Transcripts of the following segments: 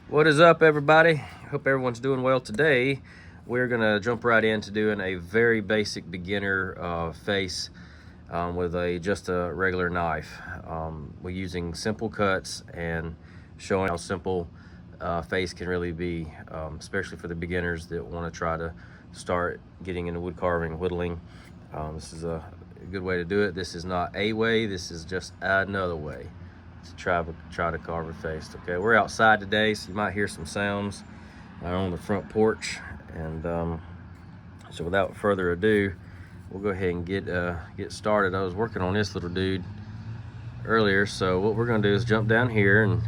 What is up, everybody? Hope everyone's doing well today. We're gonna jump right into doing a very basic beginner face with just a regular knife. We're using simple cuts and showing how simple face can really be, especially for the beginners that want to try to start getting into wood carving and whittling. This is a good way to do it. This is not a way. This is just another way to try to carve a face. Okay, we're outside today, so you might hear some sounds on the front porch, and so without further ado, we'll go ahead and get started. I was working on this little dude earlier, so what we're going to do is jump down here, and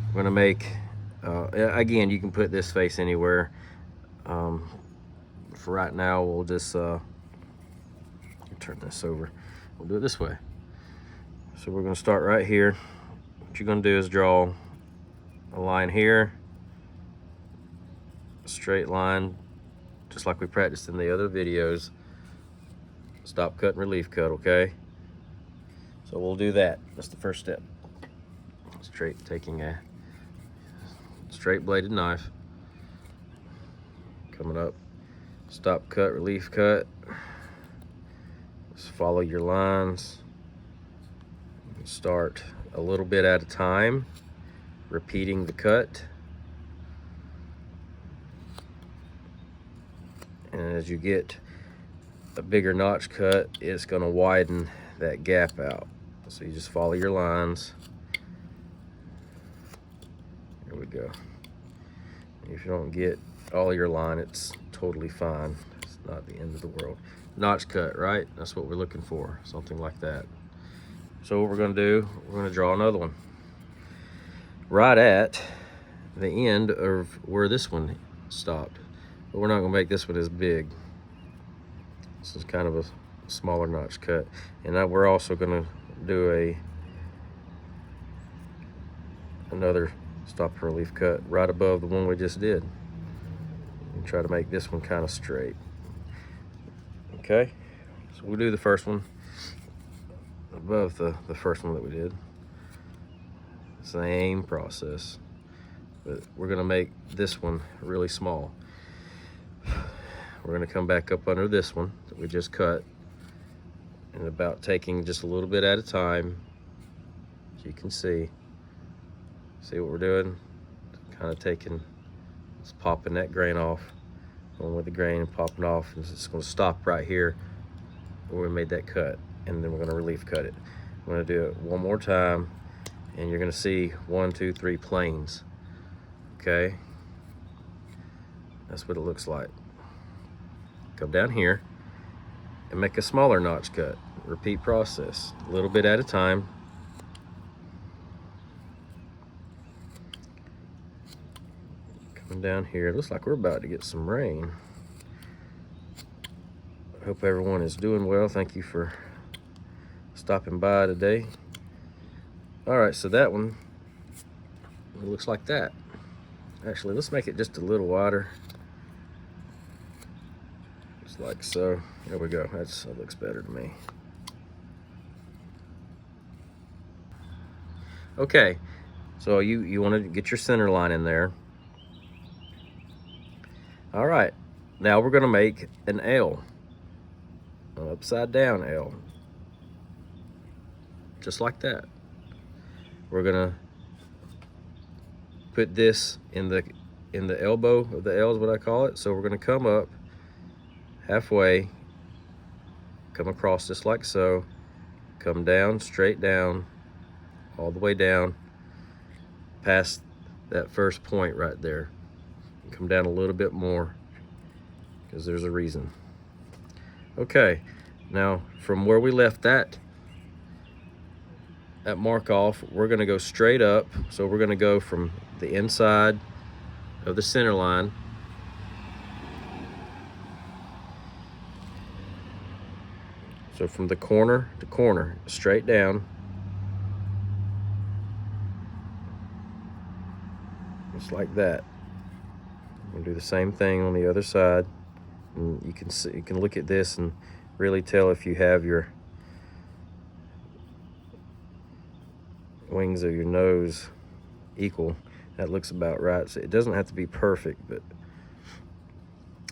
we're going to make again, you can put this face anywhere. For right now, we'll just turn this over. We'll do it this way. So we're going to start right here. What you're going to do is draw a line here, a straight line, just like we practiced in the other videos. Stop cut and relief cut, okay? So we'll do that. That's the first step. Taking a straight bladed knife, coming up, stop cut, relief cut. Just follow your lines. Start a little bit at a time, repeating the cut. And as you get a bigger notch cut, it's going to widen that gap out. So you just follow your lines. There we go. If you don't get all your line, it's totally fine. It's not the end of the world. Notch cut, right? That's what we're looking for, something like that. So what we're going to do, we're going to draw another one right at the end of where this one stopped. But we're not going to make this one as big. This is kind of a smaller notch cut. And now we're also going to do another stop relief cut right above the one we just did. And try to make this one kind of straight. Okay, so we'll do the first one above the first one that we did. Same process, but we're going to make this one really small. We're going to come back up under this one that we just cut, and about taking just a little bit at a time. As you can see what we're doing, kind of just popping that grain off, going with the grain and popping off, and it's going to stop right here where we made that cut, and then we're going to relief cut it. I'm going to do it one more time, and you're going to see 1, 2, 3 planes. Okay, that's what it looks like. Come down here and make a smaller notch cut. Repeat process, a little bit at a time. Coming down here, it looks like we're about to get some rain. I hope everyone is doing well. Thank you for stopping by today. All right, so that one, it looks like that. Actually, let's make it just a little wider. Just like so. There we go. That looks better to me. Okay, so you want to get your center line in there. All right, now we're going to make an L, an upside down L, just like that. We're going to put this in the elbow of the L is what I call it. So we're going to come up halfway, come across just like so, come down, straight down, all the way down, past that first point right there. Come down a little bit more because there's a reason. Okay, now from where we left that mark off, we're going to go straight up. So we're going to go from the inside of the center line so from the corner to corner, straight down, just like that. We'll do the same thing on the other side, and you can look at this and really tell if you have your wings of your nose equal. That looks about right. So it doesn't have to be perfect, but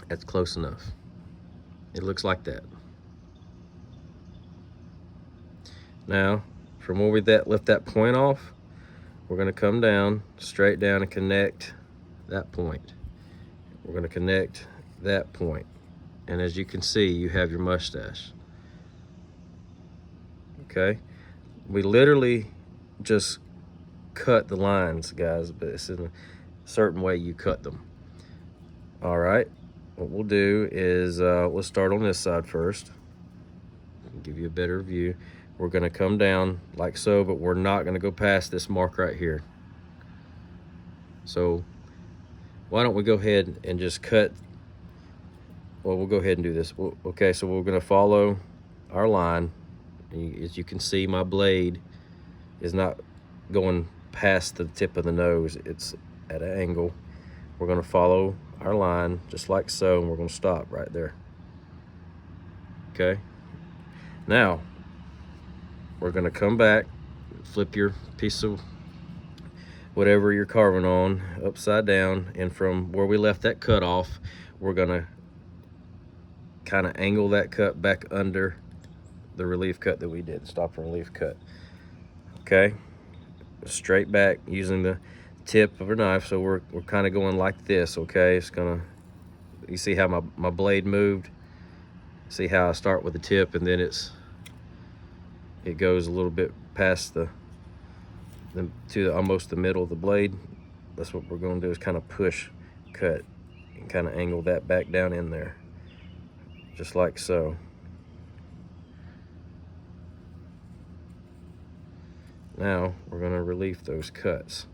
that's close enough. It looks like that. Now, from where we left that point off, we're going to come down, straight down, and connect that point. We're going to connect that point. And as you can see, you have your mustache. Okay? We literally just cut the lines, guys, but it's in a certain way you cut them. All right? What we'll do is we'll start on this side first. Give you a better view. We're going to come down like so, but we're not going to go past this mark right here. So why don't we go ahead and just cut? Well, we'll go ahead and do this. Okay, so we're going to follow our line. As you can see, my blade is not going past the tip of the nose. It's at an angle. We're going to follow our line just like so, and we're going to stop right there. Okay. Now, we're going to come back, flip your piece of whatever you're carving on upside down, and from where we left that cut off, we're going to kind of angle that cut back under the relief cut that we did, stop and relief cut. Okay, straight back using the tip of our knife. So we're kind of going like this. Okay, it's gonna, you see how my blade moved? See how I start with the tip and then it goes a little bit past almost the middle of the blade. That's what we're going to do, is kind of push, cut, and kind of angle that back down in there, just like so. Now we're going to relief those cuts.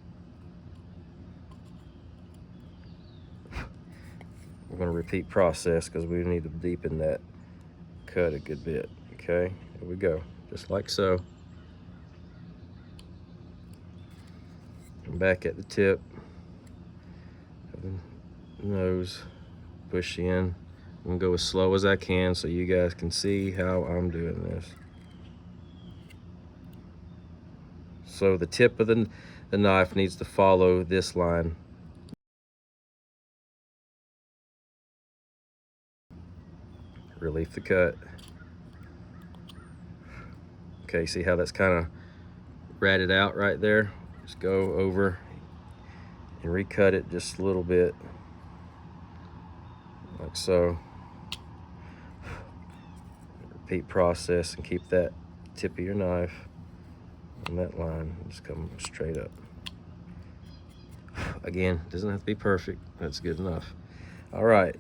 We're going to repeat process because we need to deepen that cut a good bit. Okay, here we go, just like so. And back at the tip of the nose, push in. I'm going to go as slow as I can so you guys can see how I'm doing this. So the tip of the knife needs to follow this line. Relief the cut. Okay, see how that's kind of ratted out right there? Just go over and recut it just a little bit, like so. Repeat process and keep that tip of your knife on that line. Just come straight up. Again, doesn't have to be perfect. That's good enough. All right.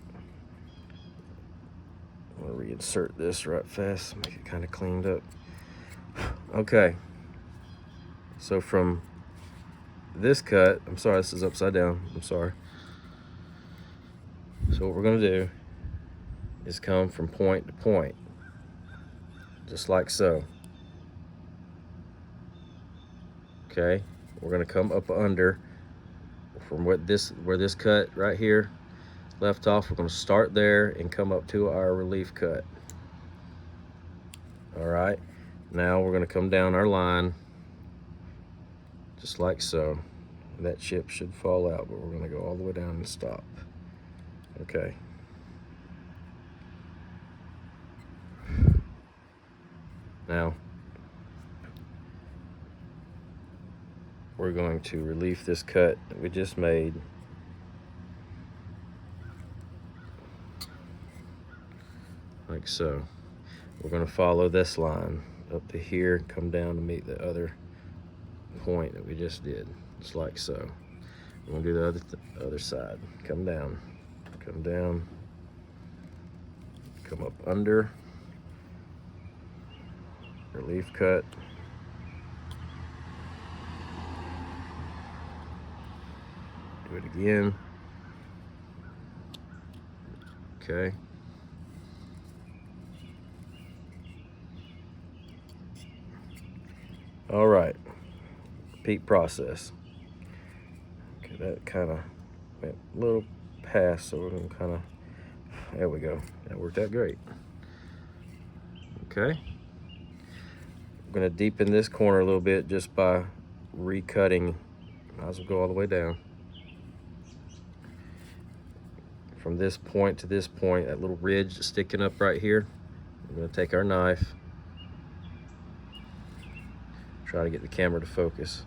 I'm gonna reinsert this right fast, make it kind of cleaned up. Okay. So from this cut, I'm sorry, this is upside down. I'm sorry. So what we're gonna do is come from point to point, just like so. Okay. We're gonna come up under from where this cut right here left off. We're going to start there and come up to our relief cut. All right, now we're going to come down our line just like so. That chip should fall out, but we're going to go all the way down and stop. Okay. Now we're going to relief this cut that we just made. Like so. We're going to follow this line up to here and come down to meet the other point that we just did, just like so. We're going to do the other side. Come down, come up under, relief cut. Do it again. Okay. All right, repeat process. Okay, that kind of went a little past, so we're gonna kind of, there we go. That worked out great. Okay. I'm gonna deepen this corner a little bit just by recutting Might as well go all the way down. From this point to this point, that little ridge sticking up right here, we're going to take our knife, try to get the camera to focus.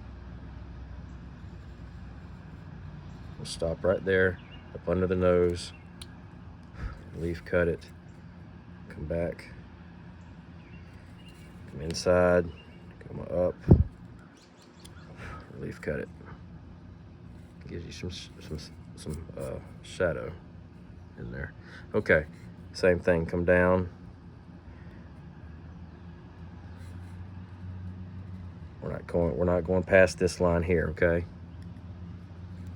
We'll stop right there, up under the nose, relief cut it, come back, come inside, come up, relief cut it. Gives you some shadow in there. Okay, same thing, come down. We're not going past this line here, okay?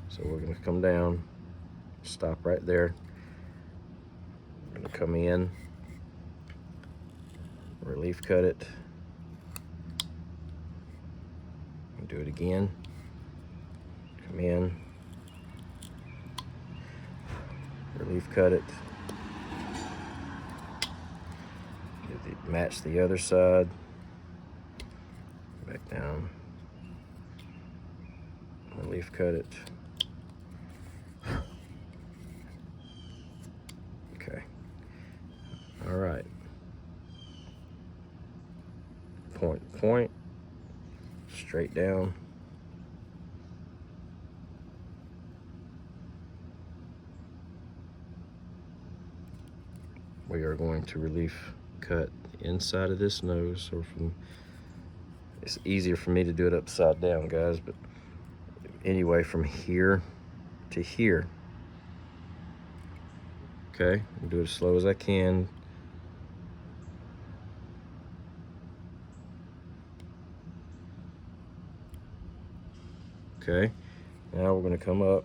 So we're gonna come down, stop right there. We're gonna come in, relief cut it, and do it again. Come in, relief cut it, match the other side, back down, relief cut it. Okay, all right, point to point, straight down. We are going to relief cut inside of this nose, or it's easier for me to do it upside down, guys, but anyway, from here to here. Okay, I'll do it as slow as I can. Okay, now we're going to come up.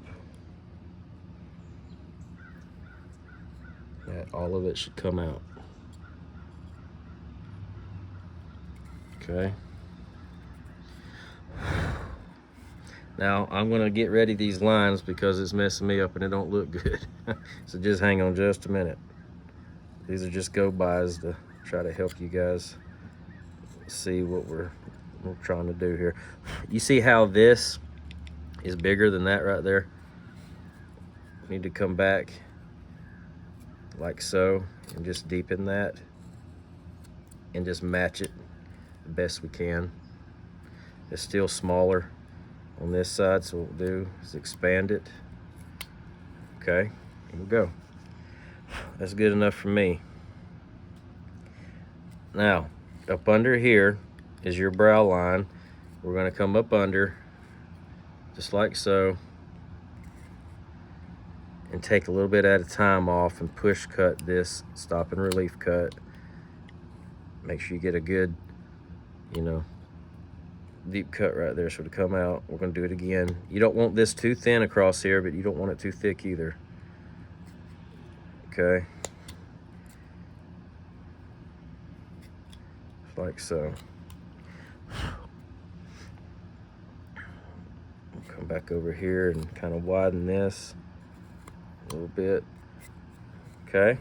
All of it should come out. Okay. Now I'm gonna get ready these lines because it's messing me up and it don't look good. So just hang on just a minute. These are just go-bys to try to help you guys see what we're trying to do here. You see how this is bigger than that right there? Need to come back like so and just deepen that and just match it the best we can. It's still smaller on this side, so what we'll do is expand it. Okay, here we go. That's good enough for me. Now, up under here is your brow line. We're going to come up under, just like so, and take a little bit at a time off and push cut this, stop and relief cut. Make sure you get a good, deep cut right there. So to come out, we're going to do it again. You don't want this too thin across here, but you don't want it too thick either. Okay. Just like so. We'll come back over here and kind of widen this a little bit. Okay.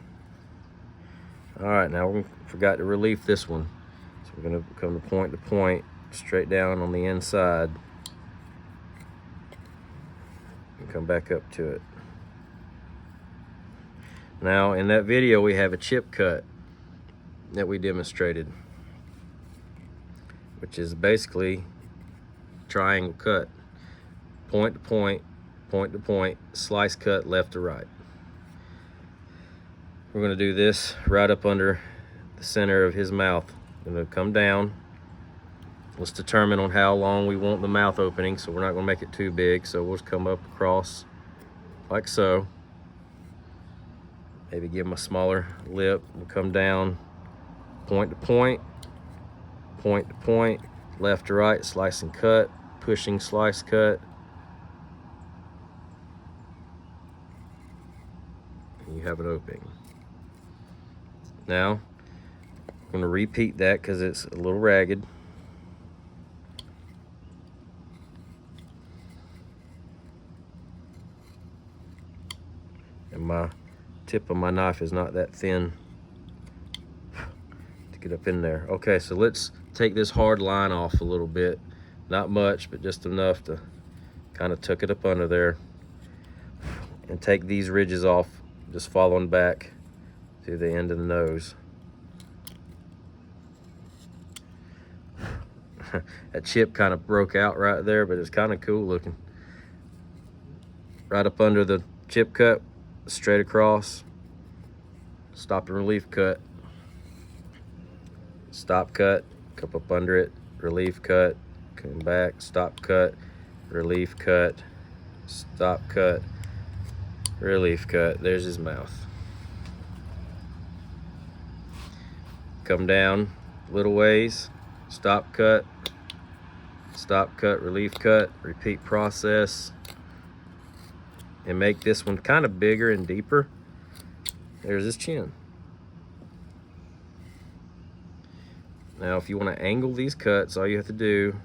All right, now we forgot to relief this one. So we're going to come to point, straight down on the inside, and come back up to it. Now, in that video, we have a chip cut that we demonstrated, which is basically triangle cut. Point to point, point to point, slice cut left to right. We're going to do this right up under the center of his mouth. I'm going to come down. Let's determine on how long we want the mouth opening, so we're not going to make it too big. So we'll just come up across like so. Maybe give him a smaller lip. We'll come down, point to point, point to point, left to right, slice and cut, pushing slice cut. And you have an opening. Now, I'm going to repeat that because it's a little ragged. And my tip of my knife is not that thin to get up in there. Okay, so let's take this hard line off a little bit. Not much, but just enough to kind of tuck it up under there, and take these ridges off, just following back to the end of the nose. That chip kind of broke out right there, but it's kind of cool looking. Right up under the chip cut, straight across, stop and relief cut, stop cut, come up under it, relief cut, come back, stop cut, relief cut, stop cut, relief cut. There's his mouth. Come down little ways, stop cut, relief cut, repeat process, and make this one kind of bigger and deeper. There's his chin. Now if you want to angle these cuts, all you have to do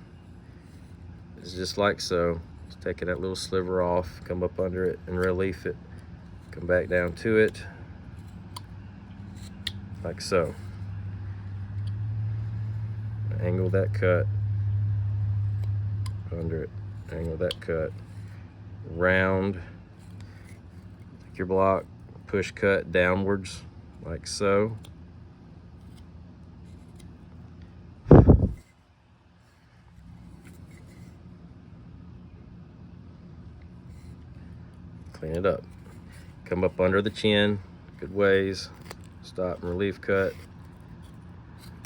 is just like so. Just taking that little sliver off, come up under it and relief it, come back down to it, like so. Angle that cut, under it, angle that cut, round, take your block, push cut downwards, like so. Clean it up. Come up under the chin, good ways, stop and relief cut,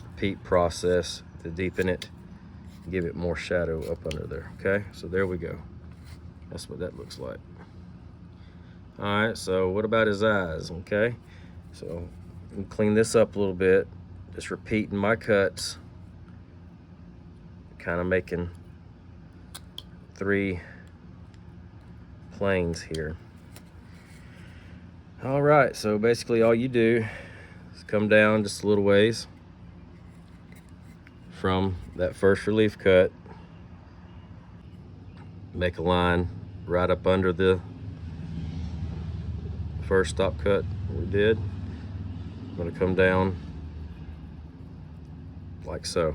repeat process to deepen it, give it more shadow up under there. Okay, so there we go. That's what that looks like. All right, so what about his eyes? Okay, so clean this up a little bit, just repeating my cuts, kind of making 3 planes here. All right, so basically all you do is come down just a little ways from that first relief cut, make a line right up under the first stop cut we did. I'm going to come down like so.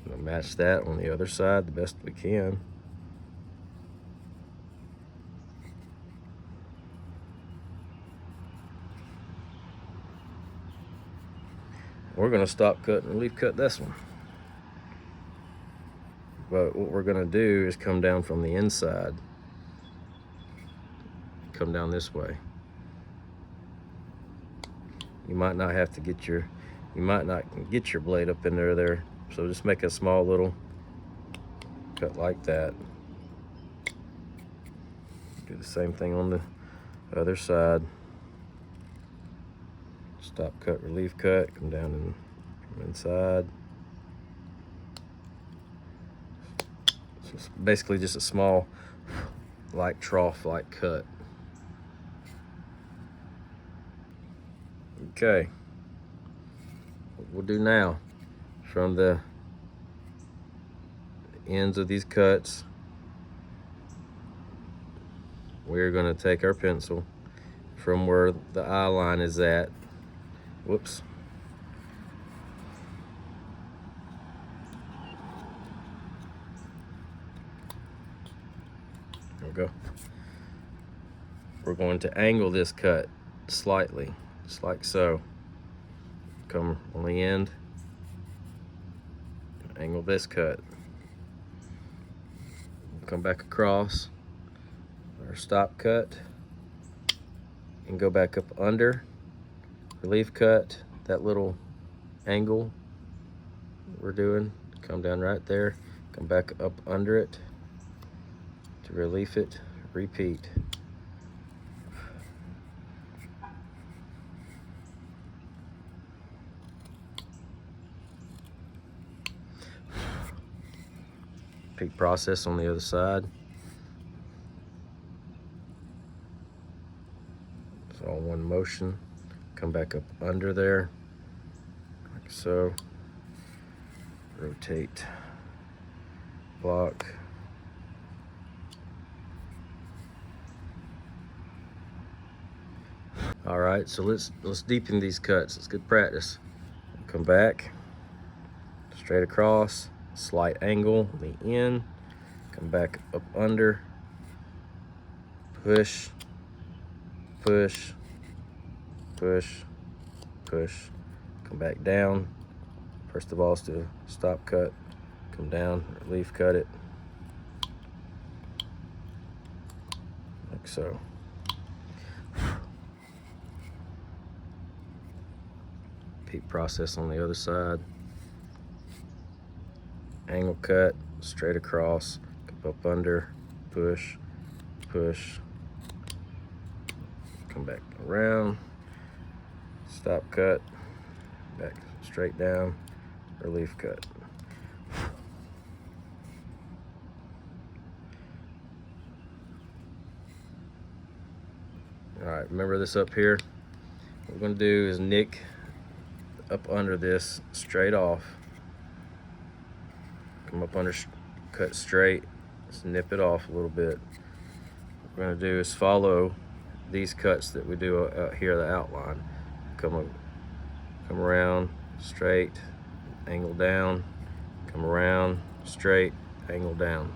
I'm going to match that on the other side the best we can. We're going to stop cut and relief cut this one. But what we're going to do is come down from the inside. Come down this way. You might not have to get your, blade up in there. So just make a small little cut like that. Do the same thing on the other side. Stop cut, relief cut, come down and come inside. So it's basically just a small, like trough, like cut. Okay. What we'll do now, from the ends of these cuts, we're going to take our pencil from where the eye line is at. Whoops. There we go. We're going to angle this cut slightly, just like so. Come on the end, angle this cut. Come back across our stop cut and go back up under. Relief cut, that little angle we're doing, come down right there, come back up under it to relief it, repeat. Repeat process on the other side. It's all one motion. Come back up under there, like so. Rotate, block. All right, so let's deepen these cuts. It's good practice. Come back, straight across, slight angle on the end. come back up under, push, push, push, push, come back down. First of all, let's do a stop cut, come down, relief cut it, like so. Repeat process on the other side. Angle cut, straight across, come up under, push, push, come back around, stop cut, back straight down, relief cut. All right, remember this up here. What we're gonna do is nick up under this straight off. Come up under, cut straight, snip it off a little bit. What we're gonna do is follow these cuts that we do out here, the outline. Come around, straight, angle down, come around, straight, angle down.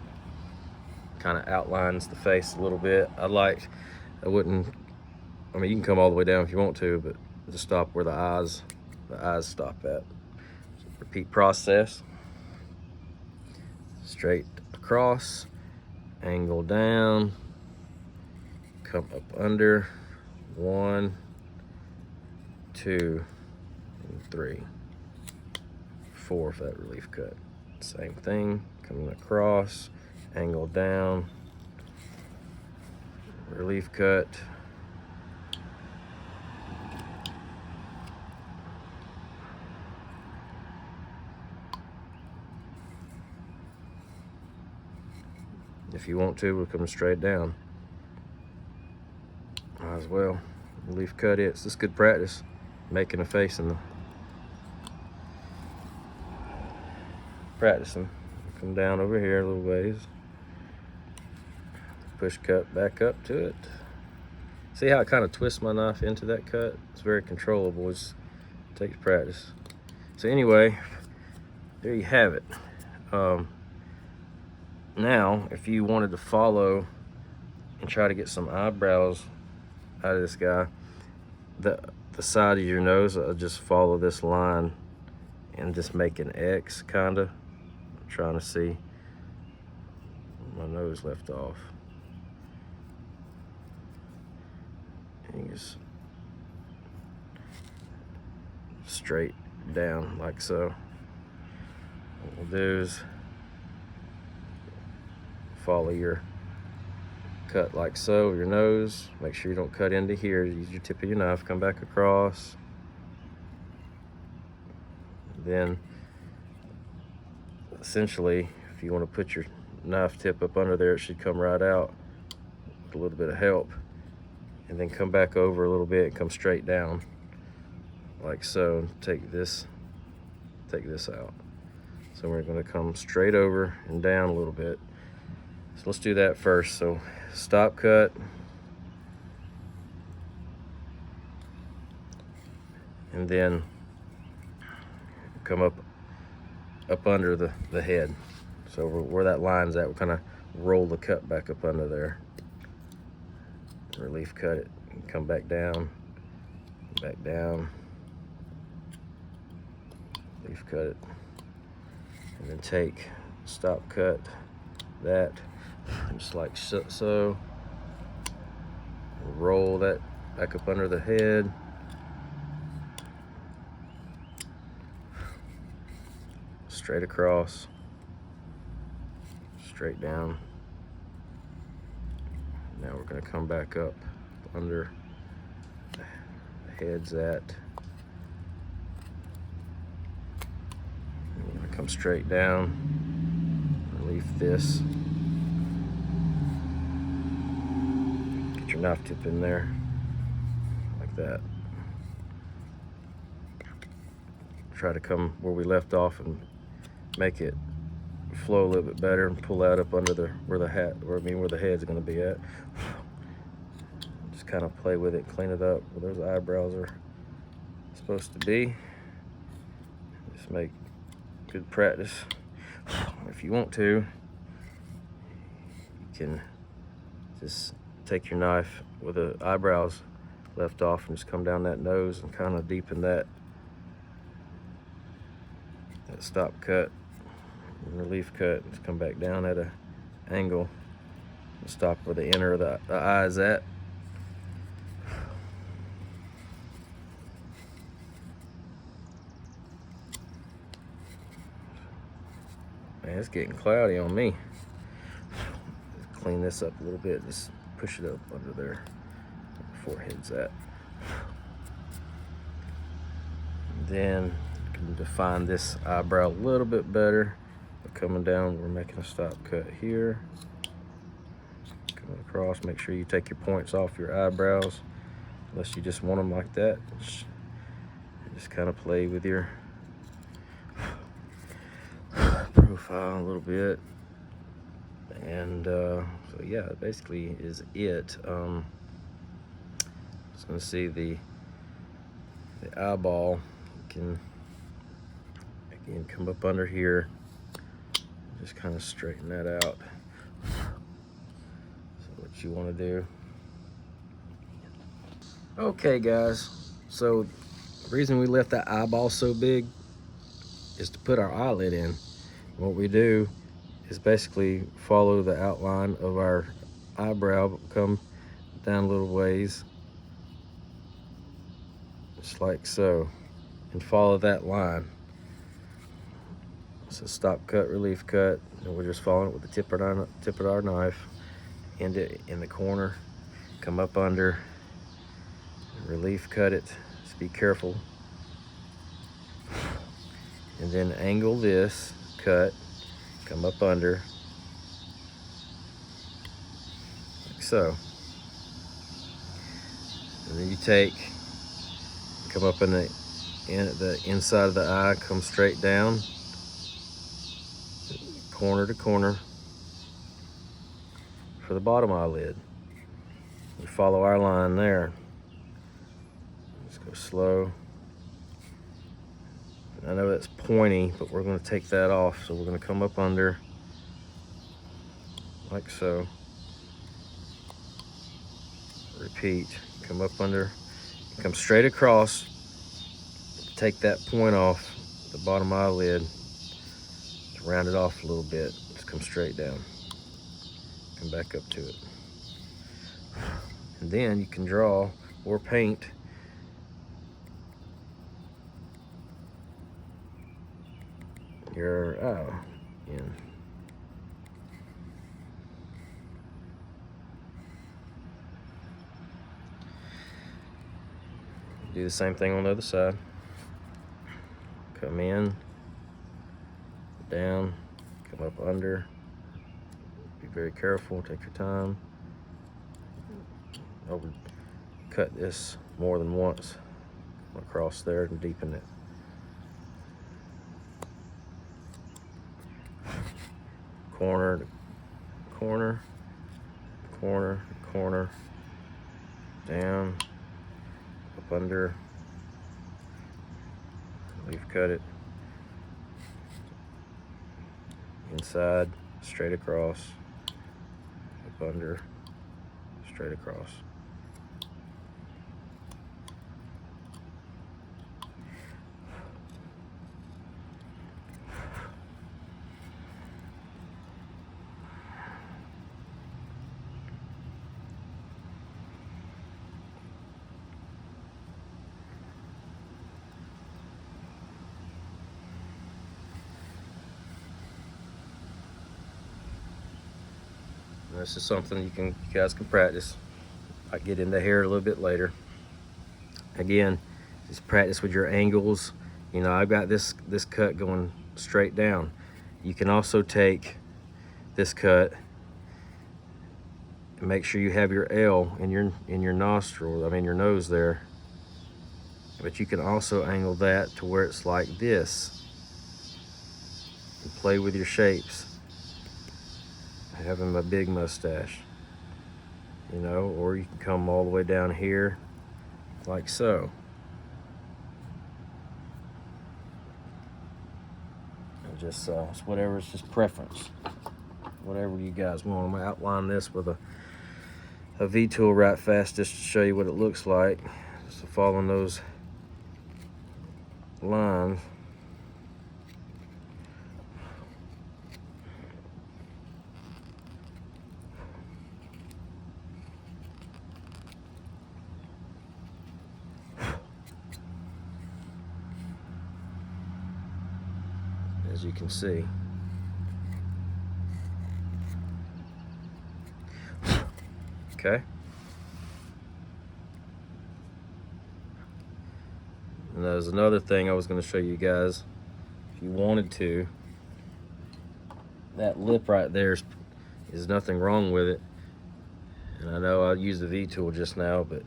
Kind of outlines the face a little bit. I mean, you can come all the way down if you want to, but just stop where the eyes stop at. So repeat process. Straight across, angle down, come up under, 1, 2, and 3, 4 for that relief cut. Same thing, coming across, angle down, relief cut, if you want to, we'll come straight down. Might as well relief cut it. It's just good practice making a face in the practicing. Come down over here a little ways, push cut back up to it. See how I kind of twist my knife into that cut? It's very controllable. It takes practice. So anyway, there you have it. Now, if you wanted to follow and try to get some eyebrows out of this guy, the side of your nose, I'll just follow this line and just make an X, kinda. I'm trying to see where my nose left off. And you just straight down like so. What we'll do is follow your cut like so, your nose. Make sure you don't cut into here. Use your tip of your knife, come back across. Then, essentially, if you want to put your knife tip up under there, it should come right out with a little bit of help. And then come back over a little bit and come straight down like so. Take this out. So we're going to come straight over and down a little bit. So let's do that first. So stop cut, and then come up under the head. So where that line's at, we'll kind of roll the cut back up under there. Relief cut it, and come back down, relief cut it, and then take, stop cut that, just like so. Roll that back up under the head. Straight across, straight down. Now we're going to come back up under the head's at. We're going to come straight down, relief this. Get your knife tip in there, like that. Try to come where we left off and make it flow a little bit better and pull out up under where the head's going to be at. Just kind of play with it, clean it up where those eyebrows are supposed to be. Just make good practice. If you want to, can just take your knife with the eyebrows left off and just come down that nose and kind of deepen that stop cut and relief cut, and just come back down at an angle and stop where the inner of the eye is at. Man, it's getting cloudy on me. Just clean this up a little bit, just push it up under there where the forehead's at. And then you can define this eyebrow a little bit better. But coming down, we're making a stop cut here. Coming across, make sure you take your points off your eyebrows, unless you just want them like that. Just kind of play with your profile a little bit. And so yeah, that basically is it. Just gonna see the eyeball. You can again come up under here, just kind of straighten that out. So what you want to do. Okay guys, so the reason we left that eyeball so big is to put our eyelid in. What we do is basically follow the outline of our eyebrow, come down a little ways, just like so, and follow that line. So stop cut, relief cut, and we're just following it with the tip of our knife, end it in the corner, come up under, relief cut it. Just be careful, and then angle this cut, come up under, like so. And then you come up in the inside of the eye, come straight down, corner to corner for the bottom eyelid. You follow our line there. Let's go slow. I know that's pointy, but we're going to take that off. So we're going to come up under, like so. Repeat, come up under, come straight across, take that point off the bottom eyelid, round it off a little bit, just come straight down, come back up to it. And then you can draw or paint your eye in. Do the same thing on the other side. Come in, down, come up under. Be very careful, take your time. I would cut this more than once. Come across there and deepen it. Corner to corner, corner to corner, down, up under, leaf cut it, inside, straight across, up under, straight across. This is something you guys can practice. I get into hair a little bit later. Again, just practice with your angles. You know, I've got this cut going straight down. You can also take this cut and make sure you have your L in your nostril, I mean your nose there. But you can also angle that to where it's like this. And play with your shapes. Having a big mustache, you know, or you can come all the way down here like so. And just it's whatever, it's just preference. whatever you guys want. I'm gonna outline this with a V-tool right fast just to show you what it looks like. So following those lines. As you can see. Okay. And there's another thing I was going to show you guys. If you wanted to, that lip right there is nothing wrong with it. And I know I used the V-tool just now, but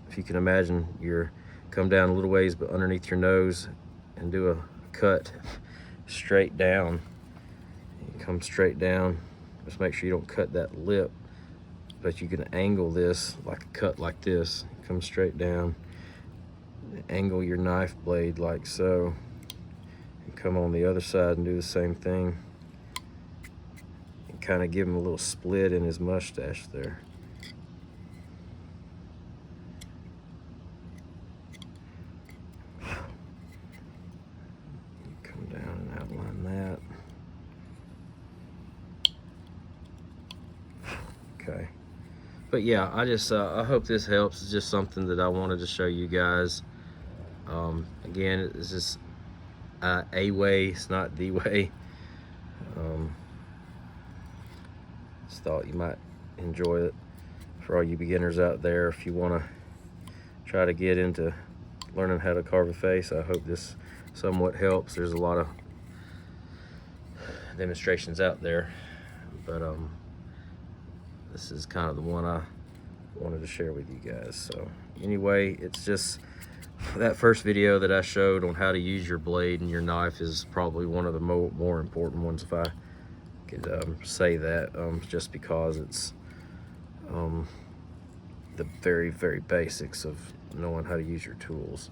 if you can imagine, you're come down a little ways but underneath your nose and do a cut straight down. You come straight down. Just make sure you don't cut that lip, but you can angle this like a cut like this. Come straight down, angle your knife blade like so, and come on the other side and do the same thing, and kind of give him a little split in his mustache there. Come down and outline that. Okay. But yeah, I hope this helps. It's just something that I wanted to show you guys. Again, it's just a way, it's not the way. Just thought you might enjoy it for all you beginners out there. If you want to try to get into learning how to carve a face, I hope this somewhat helps. There's a lot of demonstrations out there, but this is kind of the one I wanted to share with you guys. So anyway, it's just that first video that I showed on how to use your blade and your knife is probably one of the more important ones, if I could say that, just because it's the very, very basics of knowing how to use your tools.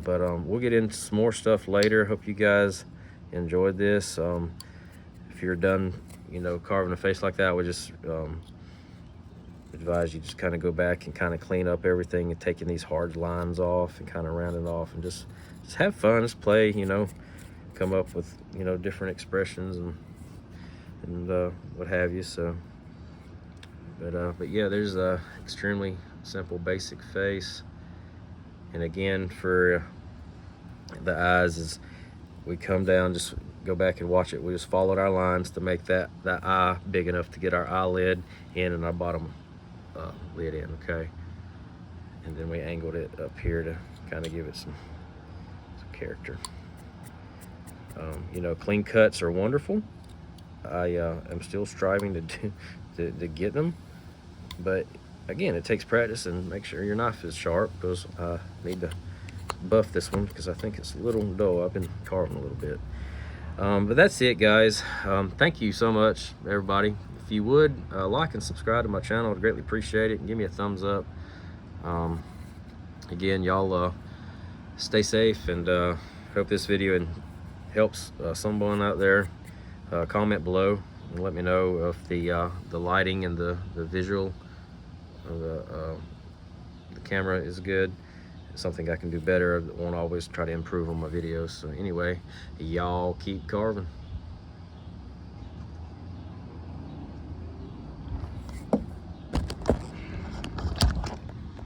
But we'll get into some more stuff later. Hope you guys enjoyed this. If you're done, you know, carving a face like that, I would just advise you just kind of go back and kind of clean up everything and taking these hard lines off and kind of rounding off and just have fun, just play, you know, come up with, you know, different expressions and what have you. So but yeah, there's a extremely simple basic face. And again, for the eyes, is we come down, just go back and watch it. We just followed our lines to make that eye big enough to get our eyelid in and our bottom lid in, okay? And then we angled it up here to kind of give it some character. You know, clean cuts are wonderful. I am still striving to get them, but again, it takes practice, and make sure your knife is sharp, because I need to buff this one because I think it's a little dull. I've been carving a little bit. But that's it, guys. Thank you so much, everybody. If you would like and subscribe to my channel, I'd greatly appreciate it, and give me a thumbs up. Again, y'all stay safe, and hope this video helps someone out there. Comment below and let me know if the lighting and the visual of the camera is good. It's something I can do better. I won't always try to improve on my videos. So anyway, y'all keep carving.